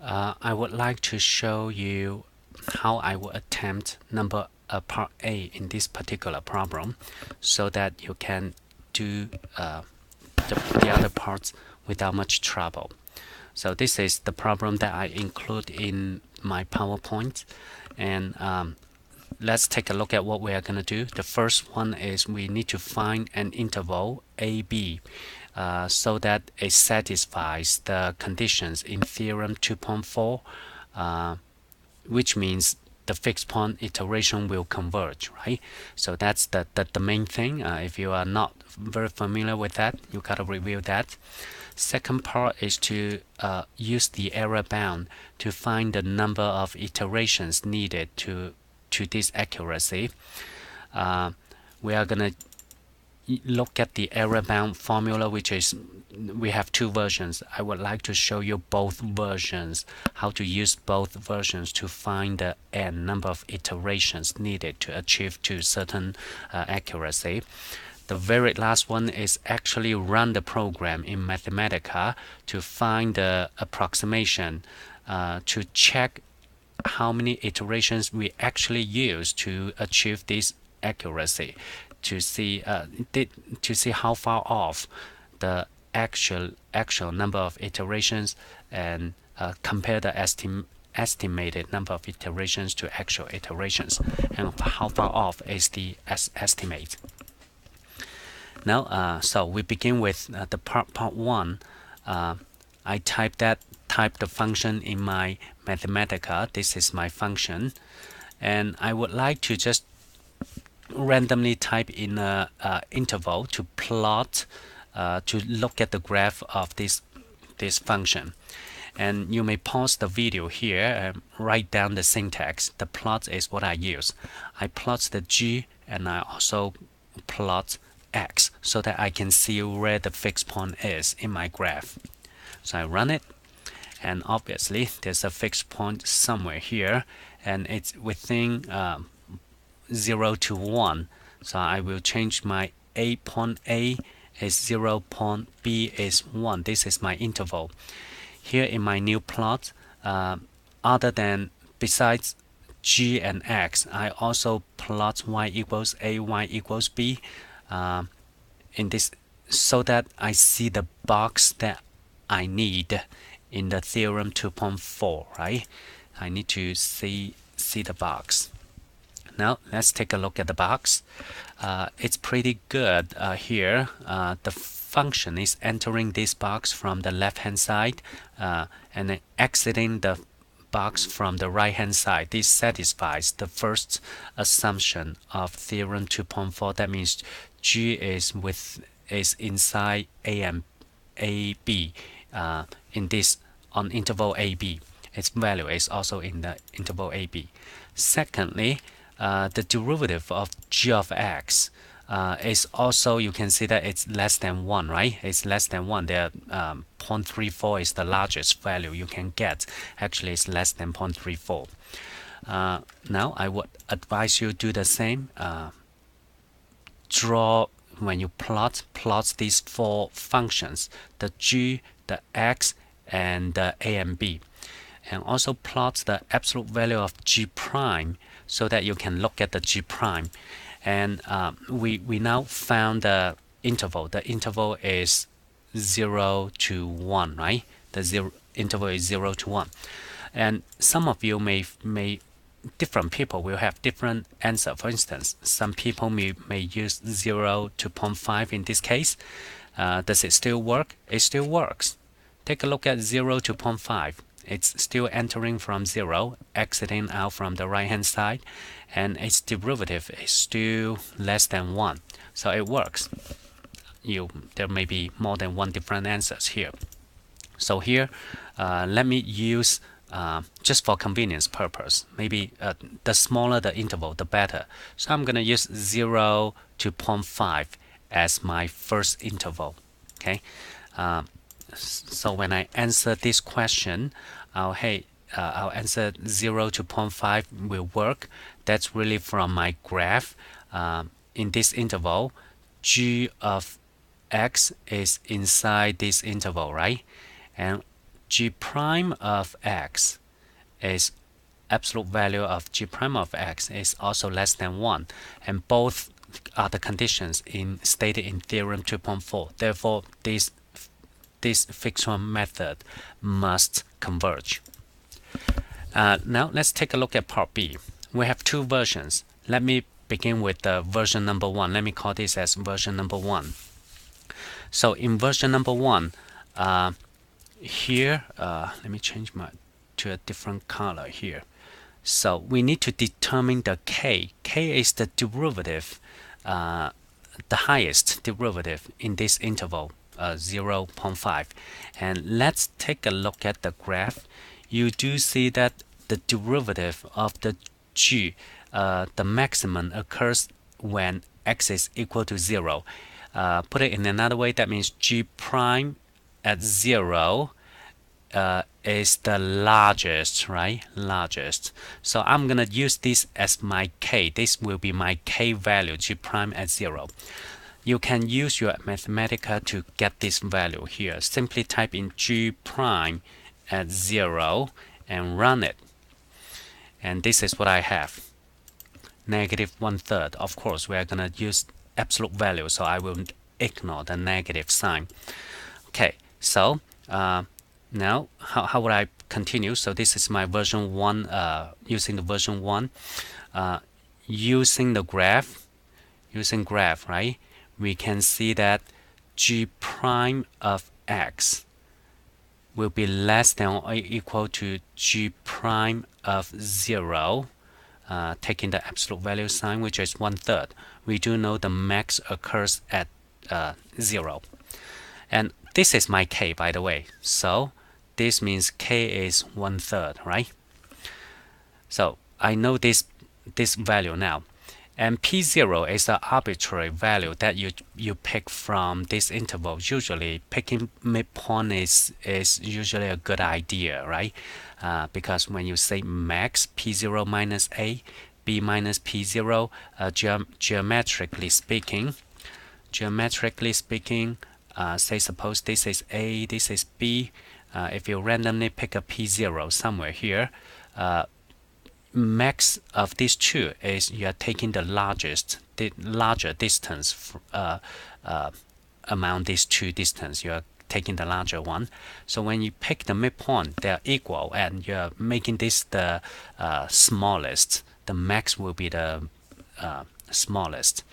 I would like to show you how I will attempt number part A in this particular problem so that you can do the other parts without much trouble. So this is the problem that I include in my PowerPoint, and let's take a look at what we are going to do. The first one is we need to find an interval AB so that it satisfies the conditions in theorem 2.4, which means the fixed point iteration will converge, right? So that's the main thing. If you are not very familiar with that, you gotta review that. Second part is to use the error bound to find the number of iterations needed to this accuracy. We are gonna look at the error bound formula, which is we have two versions. I would like to show you both versions, how to use both versions to find the n number of iterations needed to achieve to certain accuracy. The very last one is actually run the program in Mathematica to find the approximation to check how many iterations we actually use to achieve this accuracy, to see how far off the actual number of iterations, and compare the estimated number of iterations to actual iterations, and how far off is the estimate. Now, so we begin with the part one. I type the function in my Mathematica. This is my function, and I would like to just randomly type in a interval to plot, to look at the graph of this function. And you may pause the video here and write down the syntax. The plot is what I use. I plot the g, and I also plot x so that I can see where the fixed point is in my graph. So I run it, and obviously there's a fixed point somewhere here, and it's within 0 to 1. So I will change my point A is 0, point B is 1. This is my interval. Here in my new plot, besides g and x, I also plot y equals a, y equals b, in this, so that I see the box that I need in the theorem 2.4, right? I need to see the box. Now let's take a look at the box. It's pretty good here. The function is entering this box from the left hand side and then exiting the box from the right hand side. This satisfies the first assumption of theorem 2.4. That means G is inside A and AB on interval AB. Its value is also in the interval AB. Secondly, the derivative of g of x is also, you can see that it's less than 1, right? It's less than 1. There, 0.34 is the largest value you can get. Actually, it's less than 0.34. Now, I would advise you do the same. When you plot these four functions, the g, the x, and the a and b, and also plot the absolute value of g prime so that you can look at the g prime. And we now found the interval. The interval is 0 to 1, right? The interval is 0 to 1. And some of you different people will have different answer. For instance, some people may use 0 to 0.5 in this case. Does it still work? It still works. Take a look at 0 to 0.5. It's still entering from 0, exiting out from the right hand side, and its derivative is still less than 1. So it works. There may be more than one different answers here. So here, let me use, just for convenience purpose, maybe the smaller the interval, the better. So I'm going to use 0 to 0.5 as my first interval. Okay. So when I answer this question, I'll answer 0 to 0.5 will work. That's really from my graph. In this interval, g of x is inside this interval, right? And g prime of x is absolute value of g prime of x is also less than 1, and both are the conditions stated in theorem 2.4. Therefore, this fixed one method must converge. Now let's take a look at part B. We have two versions. Let me begin with the version number 1. Let me call this as version number 1. So in version number 1, here, let me change to a different color here. So we need to determine the k. K is the derivative, the highest derivative in this interval, 0.5. And let's take a look at the graph. You do see that the derivative of the g, the maximum occurs when x is equal to 0. Put it in another way, that means g prime at 0 is the largest, right? Largest. So I'm gonna use this as my k. This will be my k value, g prime at 0. You can use your Mathematica to get this value here. Simply type in g prime at 0 and run it. And this is what I have. Negative 1/3. Of course, we are gonna use absolute value, so I will ignore the negative sign. Okay, so now how would I continue? So this is my version 1, using the version 1, using the graph, right? We can see that g prime of x will be less than or equal to g prime of 0, taking the absolute value sign, which is 1/3. We do know the max occurs at 0. And this is my k, by the way. So this means k is 1/3, right? So I know this value now. And p0 is an arbitrary value that you pick from this interval. Usually picking midpoint is usually a good idea, right? Because when you say max p0 minus a, b minus p0, geometrically speaking, say suppose this is a, this is b. If you randomly pick a p0 somewhere here, max of these two is you are taking the larger distance among these two distance. You are taking the larger one. So when you pick the midpoint, they are equal, and you are making this the smallest. The max will be the smallest.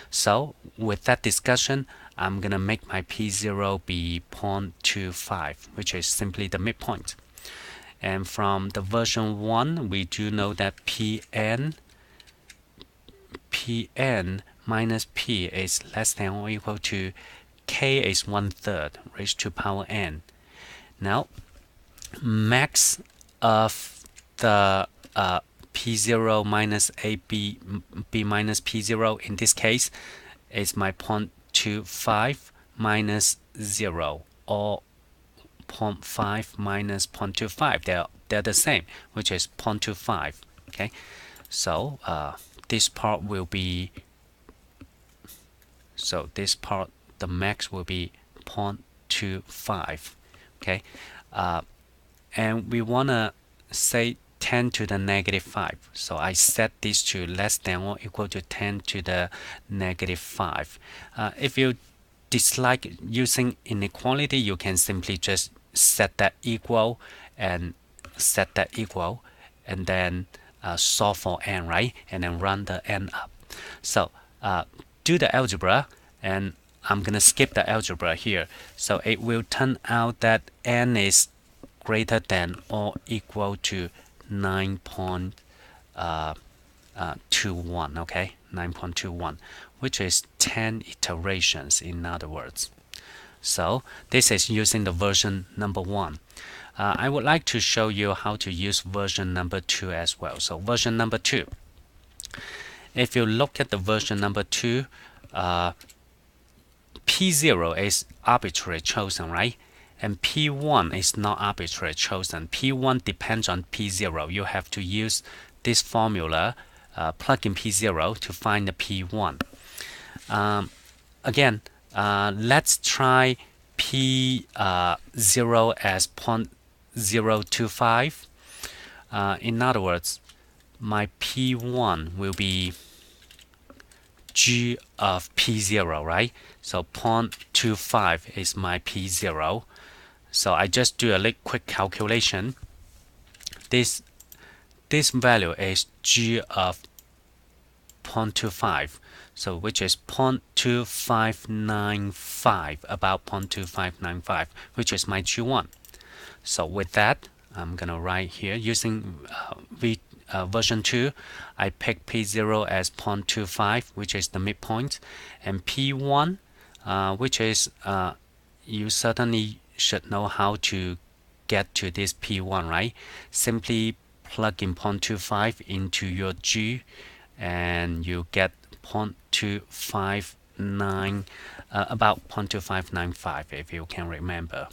So with that discussion, I'm gonna make my p0 be 0.25, which is simply the midpoint. And from the version 1, we do know that Pn minus P is less than or equal to K is 1/3 raised to power n. Now, max of the P0 minus AB, B minus P0 in this case is my 0.25 minus 0, or 0.5 minus 0.25. They're the same, which is 0.25. Okay, so this part will be, so this part, the max will be 0.25. Okay, and we want to say 10 to the negative 5. So I set these to less than or equal to 10 to the negative 5. If you dislike using inequality, you can simply just set that equal and set that equal, and then solve for n, right? And then run the n up. So do the algebra, and I'm gonna skip the algebra here. So it will turn out that n is greater than or equal to 9.21, okay? 9.21, which is 10 iterations, in other words. So this is using the version number 1. I would like to show you how to use version number 2 as well. So version number 2. If you look at the version number 2, P0 is arbitrarily chosen, right? And P1 is not arbitrarily chosen. P1 depends on P0. You have to use this formula, plug in P0 to find the P1. Again, let's try P0 as 0 to 5. In other words, my P1 will be G of P0, right? So 0.25 is my P0. So I just do a quick calculation. This value is G of 0.25, so which is 0.2595, about 0.2595, which is my G1. So with that, I'm gonna write here using version 2. I pick P0 as 0.25, which is the midpoint, and P1, which is you certainly should know how to get to this P1, right? Simply plug in 0.25 into your G, and you get 0.259, about 0.2595, if you can remember.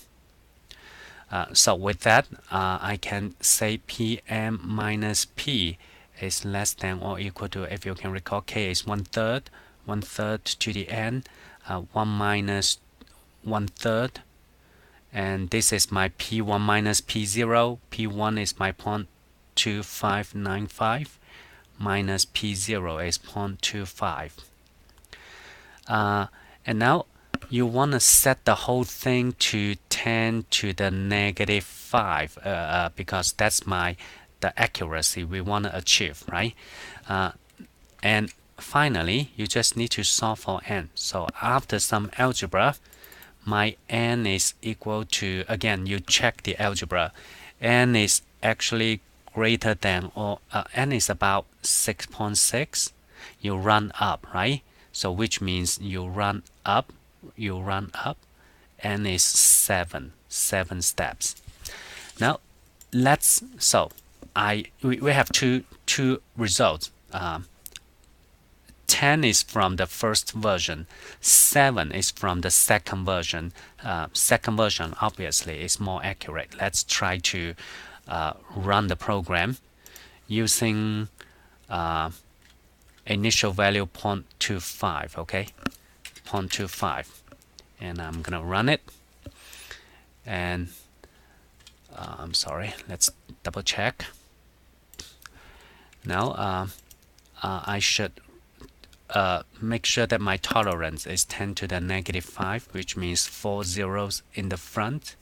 So with that, I can say Pm minus P is less than or equal to, if you can recall, K is 1/3, 1/3 to the n, 1 minus 1/3, and this is my P1 minus P0. P1 is my 0.2595 minus P0 is 0.25. And now you want to set the whole thing to 10 to the negative 5 because that's the accuracy we want to achieve, right? And finally, you just need to solve for n. So after some algebra, my n is equal to, again, you check the algebra, n is actually greater than, or n is about 6.6. You run up, right? So which means you run up, n is 7 steps. Now we have two results. 10 is from the first version, 7 is from the second version. Second version obviously is more accurate. Let's try to run the program using initial value 0.25, okay? 0.25, and I'm gonna run it, and I'm sorry, let's double check. Now I should make sure that my tolerance is 10 to the negative 5, which means 4 zeros in the front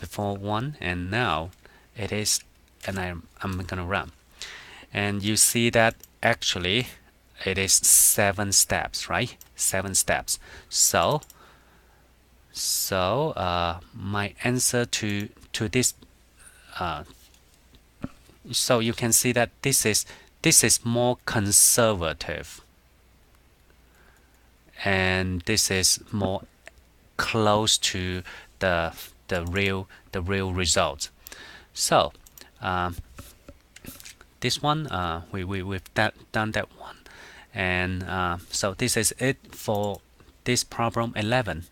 before 1, and now it is, and I'm gonna run, and you see that actually it is 7 steps, right? 7 steps. So my answer to this, so you can see that this is more conservative, and this is more close to the real result. So this one, we've done that one, and so this is it for this problem 11.